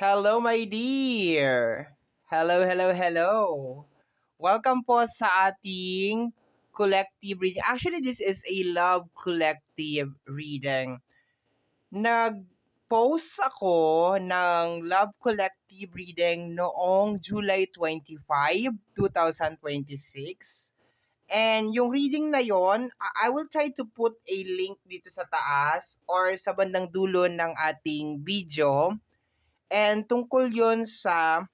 Hello, my dear. Hello, hello, hello. Welcome po sa ating collective reading. Actually, this is a love collective reading. Nag-post ako ng love collective reading noong July 25, 2026. And yung reading na yon, I will try to put a link dito sa taas or sa bandang dulo ng ating video. And tungkol yon sa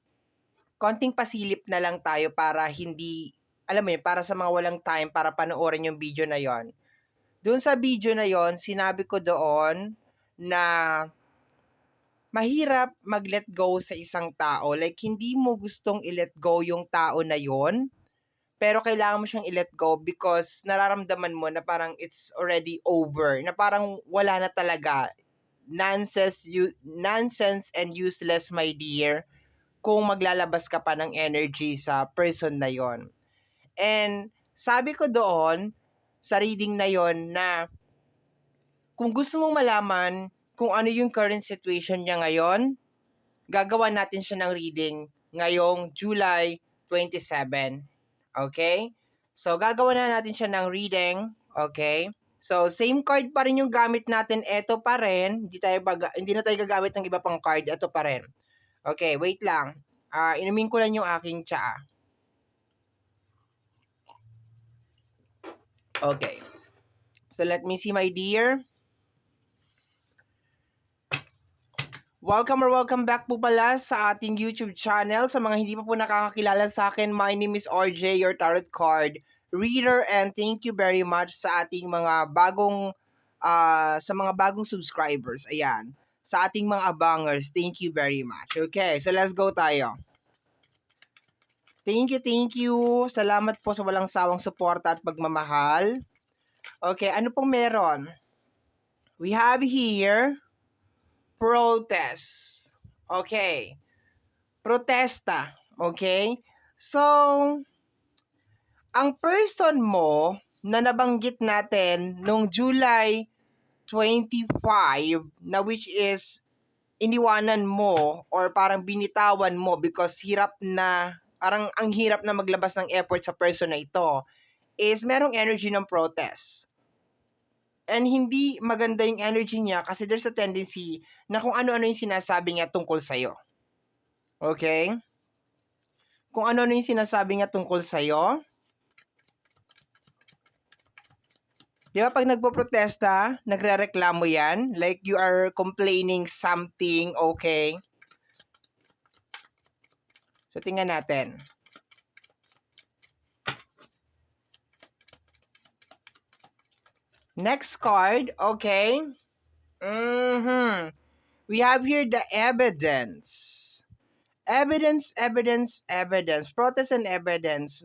konting pasilip na lang tayo para hindi, alam mo yun, para sa mga walang time para panoorin yung video na yon. Doon sa video na yon, sinabi ko doon na mahirap mag-let go sa isang tao. Like, hindi mo gustong i-let go yung tao na yon, pero kailangan mo siyang i-let go because nararamdaman mo na parang it's already over, na parang wala na talaga. Nonsense and useless, my dear, kung maglalabas ka pa ng energy sa person na yon. And sabi ko doon sa reading na yon na kung gusto mong malaman kung ano yung current situation niya ngayon, gagawa natin siya ng reading ngayong July 27. Okay? So, gagawa na natin siya ng reading. Okay? So, same card pa rin yung gamit natin. Ito pa rin. Hindi na tayo gagamit ng iba pang card. Ito pa rin. Okay, wait lang. Inumin ko lang yung aking tsaa. Okay. So, let me see, my dear. Welcome back po pala sa ating YouTube channel. Sa mga hindi pa po nakakakilala sa akin, my name is RJ, your tarot card reader, and thank you very much sa ating mga bagong subscribers. Ayan. Sa ating mga abangers, thank you very much. Okay, so let's go tayo. Thank you. Salamat po sa walang sawang suporta at pagmamahal. Okay, ano pong meron? We have here protest. Okay. Protesta. Okay? So, ang person mo na nabanggit natin nung July 25 na which is iniwanan mo or parang binitawan mo because parang ang hirap na maglabas ng effort sa person na ito is merong energy ng protest. And hindi maganda yung energy niya kasi there's a tendency na kung ano-ano yung sinasabi niya tungkol sa'yo. Okay? Kung ano-ano yung sinasabi niya tungkol sa'yo. Di ba pag nagpo-protesta, nagre-reklamo yan? Like you are complaining something, okay? So, tingnan natin. Next card, okay? We have here the evidence. Evidence. Protest and evidence.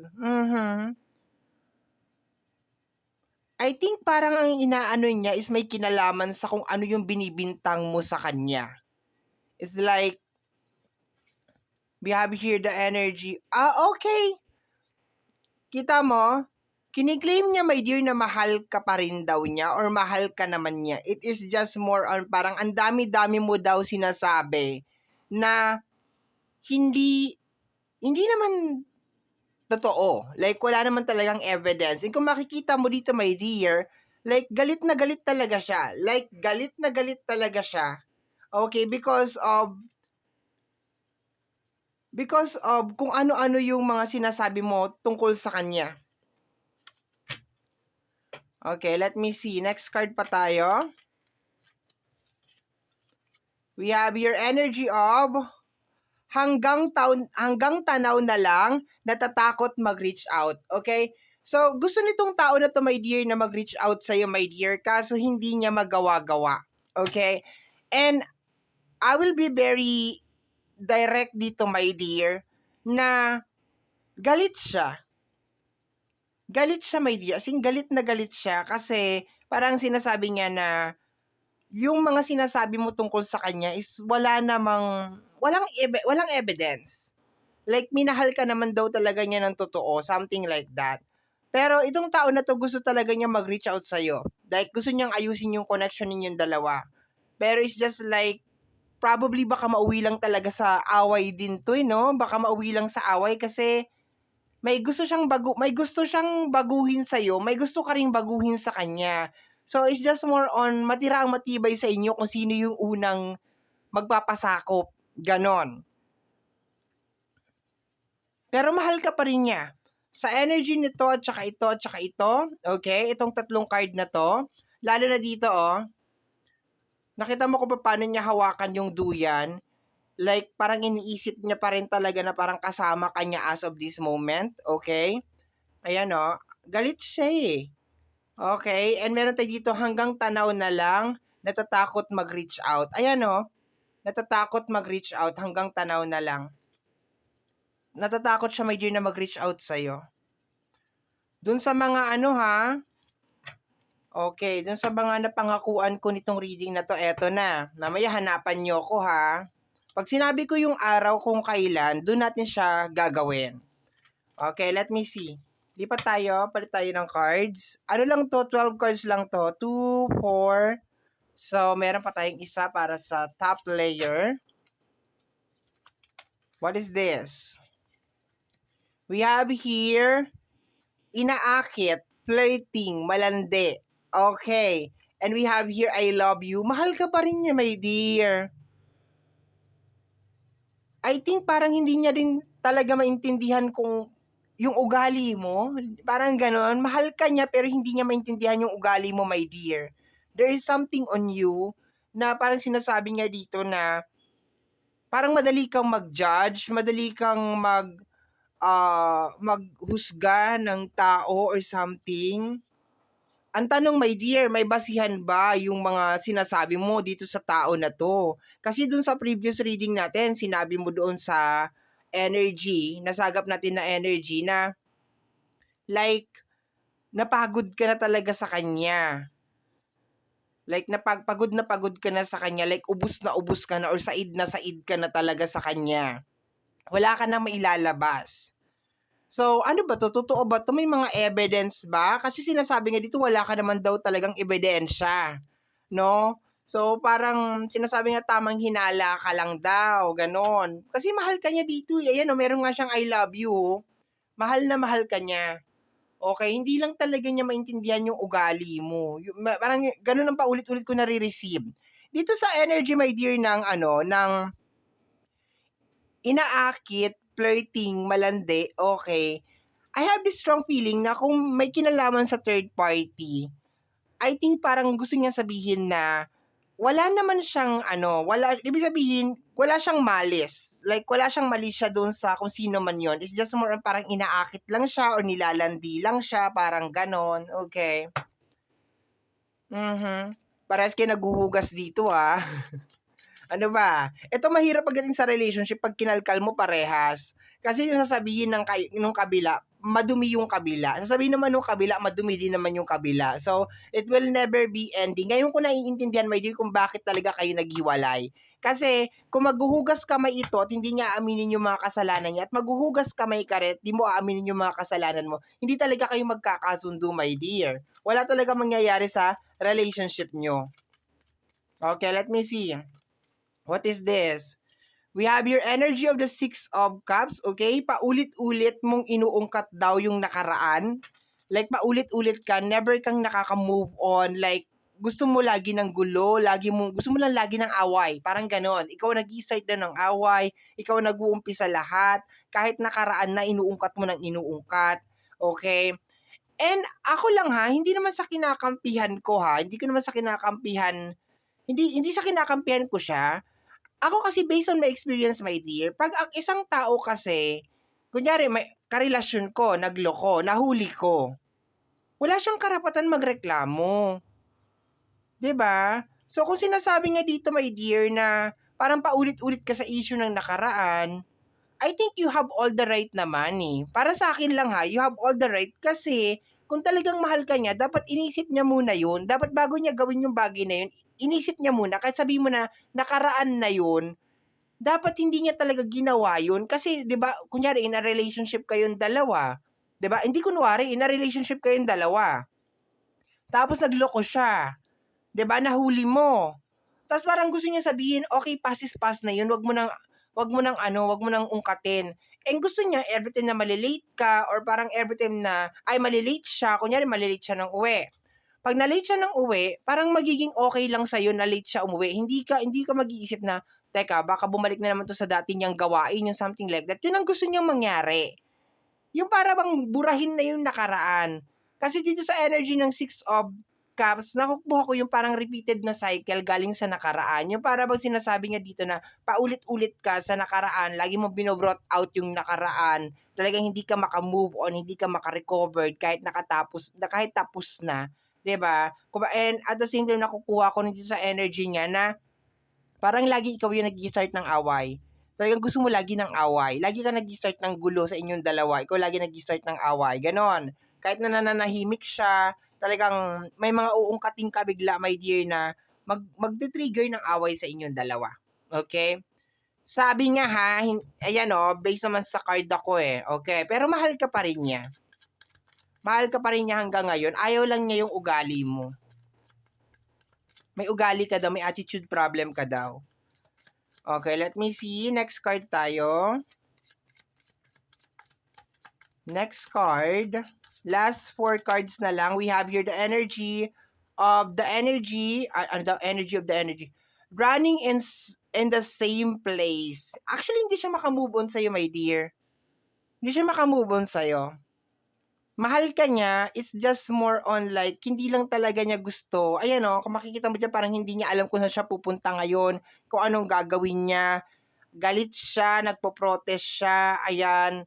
I think parang ang inaano niya is may kinalaman sa kung ano yung binibintang mo sa kanya. It's like, we have here the energy. Okay. Kita mo, kiniklaim niya, my dear, na mahal ka pa rin daw niya or mahal ka naman niya. It is just more on parang ang dami-dami mo daw sinasabi na hindi naman totoo. Like, wala naman talagang evidence. And kung makikita mo dito, my dear, like, galit na galit talaga siya. Like, galit na galit talaga siya. Okay, because of kung ano-ano yung mga sinasabi mo tungkol sa kanya. Okay, let me see. Next card pa tayo. We have your energy of hanggang tanaw na lang, natatakot mag-reach out. Okay? So, gusto nitong tao na to, my dear, na mag-reach out sa'yo, my dear, kaso hindi niya magawa-gawa. Okay? And I will be very direct dito, my dear, na galit siya. Galit siya, my dear. As in, galit na galit siya kasi parang sinasabi niya na yung mga sinasabi mo tungkol sa kanya is walang evidence. Like, minahal ka naman daw talaga niya ng totoo, something like that. Pero itong tao na to gusto talaga niya mag-reach out sa'yo. Like, gusto niyang ayusin yung connection ninyong dalawa. Pero it's just like, probably baka mauwi lang talaga sa away din 'to, no? Baka mauwi lang sa away kasi may gusto siyang baguhin sa'yo, may gusto ka ring baguhin sa kanya. So, it's just more on matira ang matibay sa inyo kung sino yung unang magpapasakop, ganon. Pero mahal ka pa rin niya. Sa energy nito at saka ito, okay? Itong tatlong card na to, lalo na dito, nakita mo kung paano niya hawakan yung duyan. Like, parang iniisip niya pa rin talaga na parang kasama ka niya as of this moment, okay? Ayan, galit siya eh. Okay, and meron tayo dito hanggang tanaw na lang, natatakot mag-reach out. Ayan, natatakot mag-reach out hanggang tanaw na lang. Natatakot siya, my dear, na mag-reach out sa'yo. Dun sa mga okay, dun sa mga napangakuan ko nitong reading na to, eto na. Mamaya hanapan nyo ko, ha. Pag sinabi ko yung araw kung kailan, dun natin siya gagawin. Okay, let me see. Lipat tayo, palit tayo ng cards. Ano lang to, 12 cards lang to. 2, 4. So, meron pa tayong isa para sa top layer. What is this? We have here, inaakit, flirting, malandi. Okay. And we have here, I love you. Mahal ka pa rin niya, my dear. I think parang hindi niya din talaga maintindihan kung yung ugali mo. Parang ganon. Mahal ka niya pero hindi niya maintindihan yung ugali mo, my dear. There is something on you na parang sinasabi niya dito na parang madali kang mag-judge, madali kang maghusga ng tao or something. Ang tanong, my dear, may basihan ba yung mga sinasabi mo dito sa tao na to? Kasi dun sa previous reading natin, sinabi mo doon sa energy, nasagap natin na energy na like, napagod ka na talaga sa kanya. Like, pagod na pagod ka na sa kanya. Like, ubus ka na or said ka na talaga sa kanya. Wala ka na mailalabas. So, ano ba to? Totoo ba to? May mga evidence ba? Kasi sinasabi nga dito, wala ka naman daw talagang ebidensya. No? So, parang sinasabi nga tamang hinala ka lang daw. Ganon. Kasi mahal ka niya dito. Ayan, meron nga siyang I love you. Mahal na mahal ka niya. Okay, hindi lang talaga niya maintindihan yung ugali mo. Parang ganun ang paulit-ulit ko nare-receive. Dito sa energy, my dear, ng inaakit, flirting, malandi, okay. I have this strong feeling na kung may kinalaman sa third party, I think parang gusto niya sabihin na wala naman siyang ibig sabihin, wala siyang malis. Like, wala siyang mali siya doon sa kung sino man yon. It's just more parang inaakit lang siya or nilalandi lang siya, parang ganon. Okay. Parehas kayo naghuhugas dito, Ano ba? Ito mahirap pagdating sa relationship pag kinalkal mo parehas. Kasi yung sasabihin nung kabila, madumi yung kabila. Sasabihin naman nung kabila, madumi din naman yung kabila. So, it will never be ending. Ngayon ko naiintindihan, my dear, kung bakit talaga kayo naghiwalay. Kasi, kung maghuhugas kamay ito at hindi niya aaminin yung mga kasalanan niya at maghuhugas kamay ka rin at di mo aaminin yung mga kasalanan mo, hindi talaga kayo magkakasundo, my dear. Wala talaga mangyayari sa relationship nyo. Okay, let me see. What is this? We have your energy of the Six of Cups, okay? Paulit-ulit mong inuungkat daw yung nakaraan. Like, paulit-ulit ka, never kang nakaka-move on. Like, gusto mo lagi ng gulo, gusto mo lang lagi ng away. Parang ganon. Ikaw nag-i-start na ng away, ikaw nag-uumpisa lahat, kahit nakaraan na inuungkat mo ng inuungkat. Okay? And ako lang hindi naman sa kinakampihan ko hindi ko naman sa kinakampihan, hindi sa kinakampihan ko siya. Ako kasi based on my experience, my dear, pag ang isang tao kasi, kunyari may karelasyon ko, nagloko, nahuli ko, wala siyang karapatan magreklamo. 'Di ba? So kung sinasabi nga dito, my dear, na parang paulit-ulit ka sa issue ng nakaraan, I think you have all the right naman Para sa akin lang you have all the right kasi kung talagang mahal ka niya, dapat inisip niya muna yun. Dapat bago niya gawin yung bagay na yun, inisip niya muna. Kahit sabihin mo na nakaraan na yun, dapat hindi niya talaga ginawa yun. Kasi, di ba, kunyari, in a relationship kayong dalawa. Di ba? Hindi kunwari, in a relationship kayong dalawa. Tapos nagloko siya. Di ba? Nahuli mo. Tapos parang gusto niya sabihin, okay, pass is pass na yun, wag mo nang ungkatin. And gusto niya, every time na malilate ka, or parang every time na, malilate siya, kunyari malilate siya ng uwi. Pag na-late siya ng uwi, parang magiging okay lang sa'yo na late siya umuwi. Hindi ka mag-iisip na, teka, baka bumalik na naman to sa dati niyang gawain, yung something like that. Yun ang gusto niyang mangyari. Yung para bang burahin na yung nakaraan. Kasi dito sa energy ng Six of Cups, nakukuha ko yung parang repeated na cycle galing sa nakaraan. Yung para bang sinasabi niya dito na paulit-ulit ka sa nakaraan, lagi mo binobrot out yung nakaraan, talagang hindi ka maka-move on, hindi ka maka-recover kahit tapos na. 'Di ba? And at the same time, nakukuha ko dito sa energy niya na parang lagi ikaw yung nag-i-start ng away. Talagang gusto mo lagi ng away. Lagi ka nag-i-start ng gulo sa inyong dalawa. Ikaw lagi nag-i-start ng away. Ganon. Kahit na nananahimik siya, talagang may mga uungkating ka bigla, my dear, na magde-trigger ng away sa inyong dalawa. Okay? Sabi niya ha, ayan based naman sa card ako Okay, pero mahal ka pa rin niya. Mahal ka pa rin niya hanggang ngayon. Ayaw lang niya yung ugali mo. May ugali ka daw, may attitude problem ka daw. Okay, let me see. Next card tayo. Next card. Last 4 cards na lang. We have here the energy of the energy. Running in the same place. Actually, hindi siya makamove on sa'yo, my dear. Hindi siya makamove on sa'yo. Mahal ka niya, it's just more on like, hindi lang talaga niya gusto. Ayan kung makikita mo dyan, parang hindi niya alam kung saan siya pupunta ngayon, kung anong gagawin niya. Galit siya, nagpo-protest siya, ayan.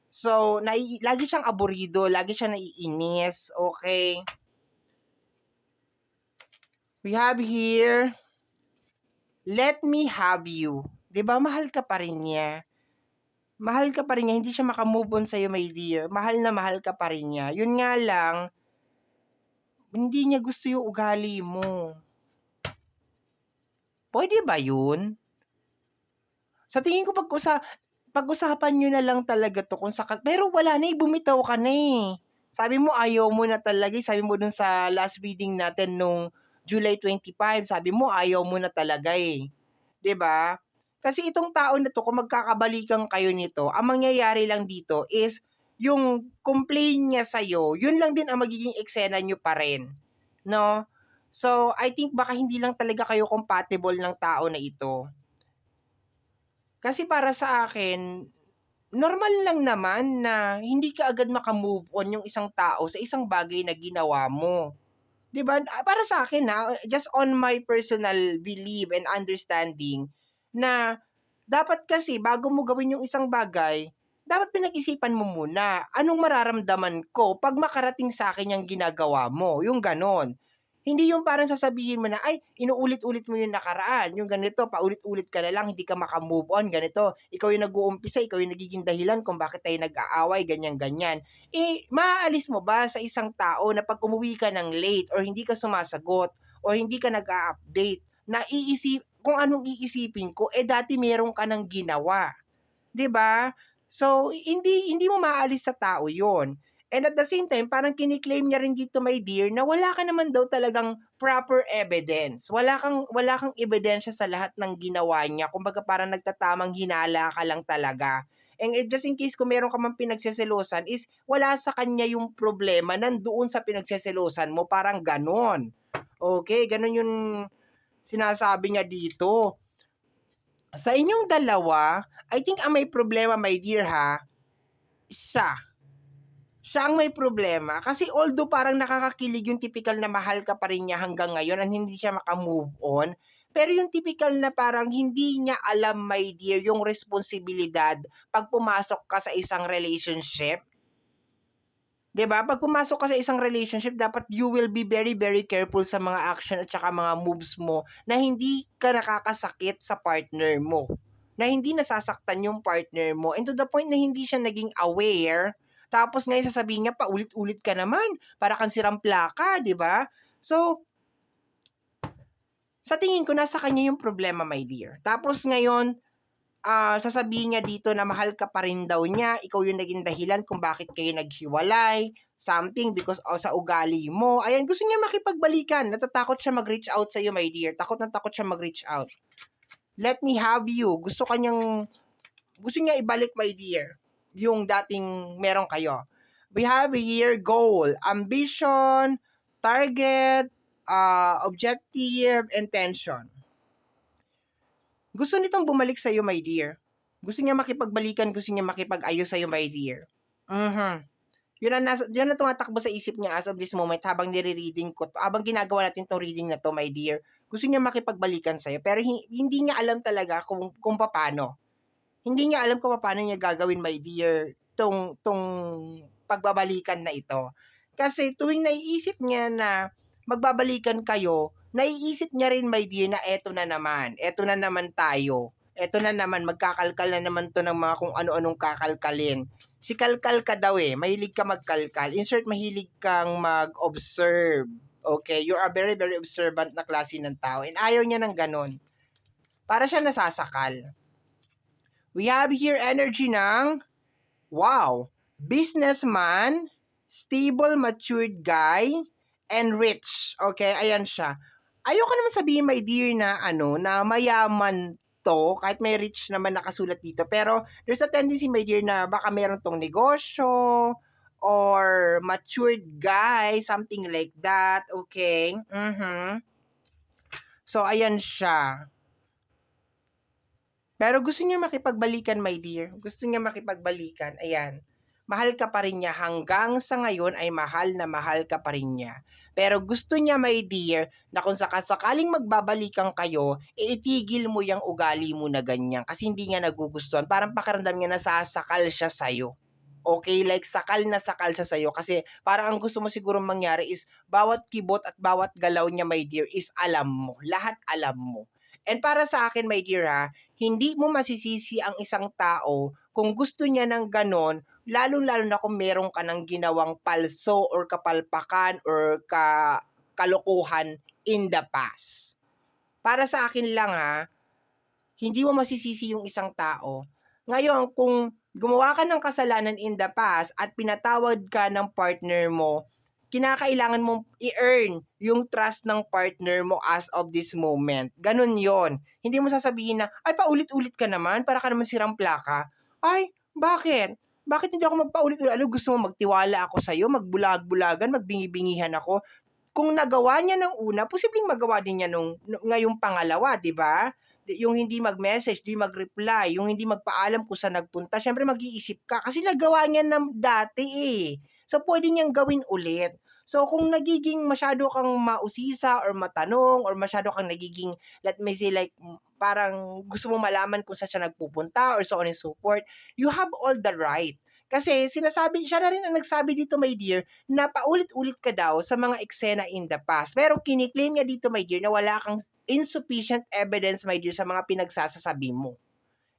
So, lagi siyang aburido, lagi siyang naiinis, okay? We have here, let me have you. 'Di ba mahal ka pa rin niya? Mahal ka pa rin niya, hindi siya makamove on sa'yo, my dear. Mahal na mahal ka pa rin niya. Yun nga lang, hindi niya gusto yung ugali mo. Pwede ba yun? Sa tingin ko pag-usapan nyo na lang talaga to pero wala na bumitaw ka na Sabi mo ayaw mo na talaga, sabi mo dun sa last reading natin nung July 25, sabi mo ayaw mo na talaga 'Di ba? Kasi itong tao na to, kung magkakabalikan kayo nito, ang mangyayari lang dito is yung complain niya sa'yo, yun lang din ang magiging eksena nyo pa rin. No? So, I think baka hindi lang talaga kayo compatible ng tao na ito. Kasi para sa akin, normal lang naman na hindi ka agad maka-move on yung isang tao sa isang bagay na ginawa mo. 'Di ba? Para sa akin just on my personal belief and understanding na dapat kasi bago mo gawin yung isang bagay, dapat pinag-isipan mo muna, anong mararamdaman ko pag makarating sa akin yung ginagawa mo, yung gano'n. Hindi yung parang sasabihin mo na, ay, inuulit-ulit mo yung nakaraan, yung ganito, paulit-ulit ka na lang, hindi ka maka-move on, ganito. Ikaw yung nag-uumpisa, ikaw yung nagiging dahilan kung bakit tayo nag-aaway, ganyan-ganyan. Maaalis mo ba sa isang tao na pag umuwi ka ng late or hindi ka sumasagot or hindi ka nag-a-update, na kung anong iisipin ko, dati meron ka ng ginawa. 'Di ba? So, hindi mo maaalis sa tao yon. And at the same time, parang kini-claim niya rin dito, my dear, na wala ka naman daw talagang proper evidence. Wala kang ebidensya sa lahat ng ginawa niya. Kumbaga parang nagtatamang hinala ka lang talaga. And just in case kung meron ka man pinagseselosan is wala sa kanya yung problema, nandoon sa pinagseselosan mo, parang ganon. Okay, ganon yung sinasabi niya dito. Sa inyong dalawa, I think ang may problema, my dear siya. Siya ang may problema. Kasi although parang nakakakilig yung typical na mahal ka pa rin niya hanggang ngayon and hindi siya maka-move on, pero yung typical na parang hindi niya alam, my dear, yung responsibilidad pag pumasok ka sa isang relationship. 'Di ba? Pag pumasok ka sa isang relationship, dapat you will be very, very careful sa mga action at saka mga moves mo na hindi ka nakakasakit sa partner mo. Na hindi nasasaktan yung partner mo. And to the point na hindi siya naging aware. Tapos ngayon sasabihin niya, paulit-ulit ka naman. Para kang sirang plaka, 'di ba? So, sa tingin ko, nasa kanya yung problema, my dear. Tapos ngayon, sasabihin niya dito na mahal ka pa rin daw niya, ikaw yung naging dahilan kung bakit kayo naghiwalay, something because sa ugali mo. Ayan, gusto niya makipagbalikan. Natatakot siya mag-reach out sa iyo, my dear. Takot na takot siya mag-reach out. Let me have you. Gusto niya ibalik, my dear, yung dating meron kayo. We have here goal, ambition, target, objective, intention. Gusto nitong bumalik sa iyo, my dear. Gusto niya makipagbalikan, gusto niya makipag-ayos sa iyo, my dear. Yun ang tumatakbo sa isip niya as of this moment habang nire-reading ko, habang ginagawa natin tong reading na to, my dear. Gusto niya makipagbalikan sa iyo, pero hindi niya alam talaga kung paano. Hindi niya alam kung paano niya gagawin, my dear, tong pagbabalikan na ito. Kasi tuwing naiisip niya na magbabalikan kayo, naiisip niya rin, my dear, na eto na naman tayo. Eto na naman, magkakalkal na naman to ng mga kung ano-anong kakalkalin. Si kalkal ka daw mahilig ka magkalkal. Insert, mahilig kang mag-observe. Okay, you're a very, very observant na klase ng tao. And ayaw niya ng ganon. Para siya nasasakal. We have here energy ng, wow, businessman, stable, matured guy, and rich. Okay, ayan siya. Ayoko naman sabihin, my dear, na na mayaman to, kahit may rich naman nakasulat dito. Pero there's a tendency, my dear, na baka meron tong negosyo or matured guy, something like that. Okay? So, ayan siya. Pero gusto niya makipagbalikan, my dear. Gusto niya makipagbalikan. Ayan. Mahal ka pa rin niya. Hanggang sa ngayon ay mahal na mahal ka pa rin niya. Pero gusto niya, my dear, na kung sakaling magbabalikan kayo, itigil mo yung ugali mo na ganyan. Kasi hindi niya nagugustuhan. Parang pakiramdam niya nasasakal siya sa'yo. Okay, like sakal na sakal siya sa'yo. Kasi parang ang gusto mo siguro mangyari is bawat kibot at bawat galaw niya, my dear, is alam mo. Lahat alam mo. And para sa akin, my dear, hindi mo masisisi ang isang tao kung gusto niya ng ganon, lalong-lalo na kung meron ka ng ginawang palso or kapalpakan or kalokohan in the past. Para sa akin lang hindi mo masisisi yung isang tao. Ngayon, kung gumawa ka ng kasalanan in the past at pinatawad ka ng partner mo, kinakailangan mong i-earn yung trust ng partner mo as of this moment. Ganun yon. Hindi mo sasabihin na, ay, paulit-ulit ka naman, para ka naman sirang plaka. Ay, bakit? Bakit hindi ako magpaulit-ulit? Ano, gusto mo magtiwala ako sa'yo, magbulag-bulagan, magbingi-bingihan ako? Kung nagawa niya ng una, posibleng magawa din niya ngayong pangalawa, di ba? Yung hindi mag-message, di mag-reply, yung hindi magpaalam kung saan nagpunta, syempre mag-iisip ka kasi nagawa niya dati So, pwede niyang gawin ulit. So, kung nagiging masyado kang mausisa or matanong or masyado kang nagiging, let me say, like, parang gusto mo malaman kung saan siya nagpupunta or so on and so forth, you have all the right. Kasi siya na rin ang nagsabi dito, my dear, na paulit-ulit ka daw sa mga eksena in the past. Pero kiniklaim niya dito, my dear, na wala kang insufficient evidence, my dear, sa mga pinagsasasabi mo.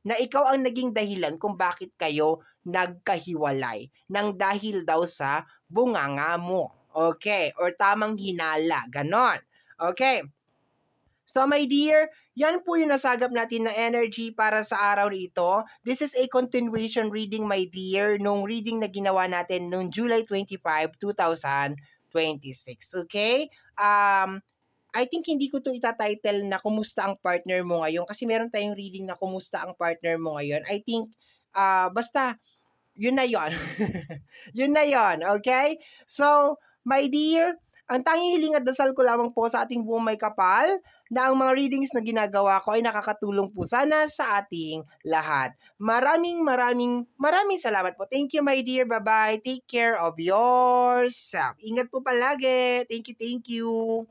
Na ikaw ang naging dahilan kung bakit kayo nagkahiwalay nang dahil daw sa bunganga mo. Okay? Or tamang hinala. Ganon. Okay? So, my dear, yan po yung nasagap natin na energy para sa araw nito. This is a continuation reading, my dear, nung reading na ginawa natin noong July 25, 2026. Okay? I think hindi ko to itatitle na kumusta ang partner mo ngayon kasi meron tayong reading na kumusta ang partner mo ngayon. I think, basta, yun na yon. Yun na yon, okay? So, my dear, ang tanging hiling at dasal ko lamang po sa ating buong may kapal na ang mga readings na ginagawa ko ay nakakatulong po sana sa ating lahat. Maraming salamat po. Thank you, my dear. Bye-bye. Take care of yourself. Ingat po palagi. Thank you.